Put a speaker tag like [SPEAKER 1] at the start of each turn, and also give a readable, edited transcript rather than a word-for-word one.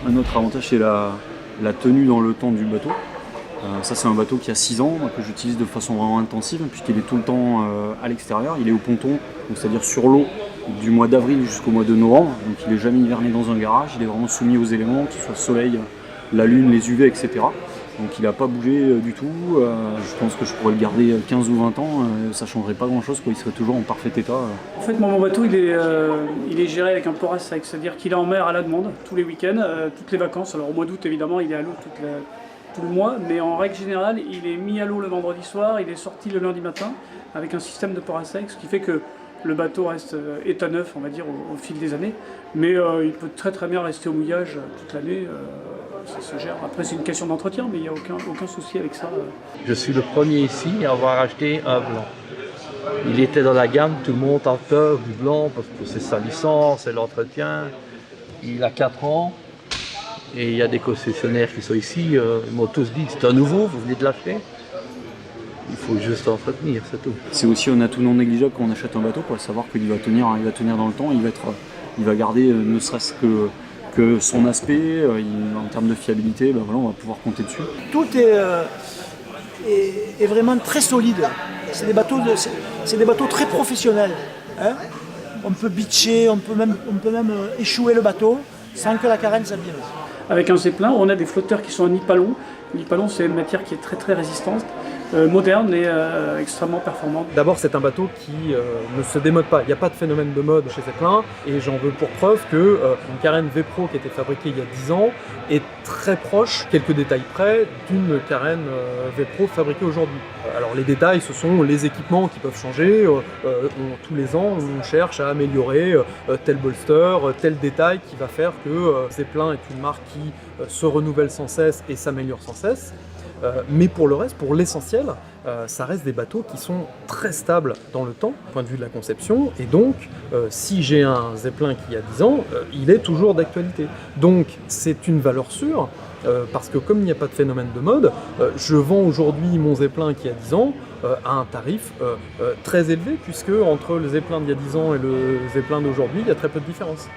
[SPEAKER 1] Un autre avantage, c'est la tenue dans le temps du bateau. Ça, c'est un bateau qui a 6 ans, que j'utilise de façon vraiment intensive, puisqu'il est tout le temps à l'extérieur. Il est au ponton, c'est-à-dire sur l'eau, du mois d'avril jusqu'au mois de novembre. Donc il n'est jamais hiverné dans un garage, il est vraiment soumis aux éléments, que ce soit le soleil, la lune, les UV, etc. Donc il n'a pas bougé du tout. Je pense que je pourrais le garder 15 ou 20 ans, ça ne changerait pas grand-chose, il serait toujours en parfait état.
[SPEAKER 2] En fait, mon bateau, il est géré avec un port à sec, c'est-à-dire qu'il est en mer à la demande, tous les week-ends, toutes les vacances. Alors au mois d'août, évidemment, il est à l'eau tout le mois, mais en règle générale, il est mis à l'eau le vendredi soir, il est sorti le lundi matin, avec un système de port à sec, ce qui fait que le bateau reste état neuf, on va dire, au fil des années, mais il peut très très bien rester au mouillage toute l'année. Ça se gère. Après, c'est une question d'entretien, mais il n'y a aucun souci avec ça.
[SPEAKER 3] Je suis le premier ici à avoir acheté un blanc. Il était dans la gamme, tout le monde a peur du blanc parce que c'est sa licence, c'est l'entretien. Il a 4 ans et il y a des concessionnaires qui sont ici. Ils m'ont tous dit c'est un nouveau, vous venez de l'acheter. Il faut juste entretenir, c'est tout.
[SPEAKER 1] C'est aussi un atout non négligeable quand on achète un bateau, savoir qu'il va tenir dans le temps, il va garder ne serait-ce que son aspect, en termes de fiabilité, on va pouvoir compter dessus.
[SPEAKER 4] Tout est vraiment très solide. C'est des bateaux très professionnels. Hein. On peut bitcher, on peut même échouer le bateau sans que la carène s'abîme.
[SPEAKER 2] Avec un zeppelin, on a des flotteurs qui sont en nipalon. Le nipalon, c'est une matière qui est très très résistante, moderne et extrêmement performante.
[SPEAKER 5] D'abord, c'est un bateau qui ne se démode pas. Il n'y a pas de phénomène de mode chez Zeppelin et j'en veux pour preuve qu'une carène V-Pro qui était fabriquée il y a 10 ans est très proche, quelques détails près, d'une carène V-Pro fabriquée aujourd'hui. Alors les détails, ce sont les équipements qui peuvent changer. Tous les ans, on cherche à améliorer tel bolster, tel détail qui va faire que Zeppelin est une marque qui se renouvelle sans cesse et s'améliore sans cesse. Mais pour le reste, pour l'essentiel, ça reste des bateaux qui sont très stables dans le temps, du point de vue de la conception, et donc si j'ai un Zeppelin qui a 10 ans, il est toujours d'actualité. Donc c'est une valeur sûre, parce que comme il n'y a pas de phénomène de mode, je vends aujourd'hui mon Zeppelin qui a 10 ans à un tarif très élevé, puisque entre le Zeppelin d'il y a 10 ans et le Zeppelin d'aujourd'hui, il y a très peu de différence.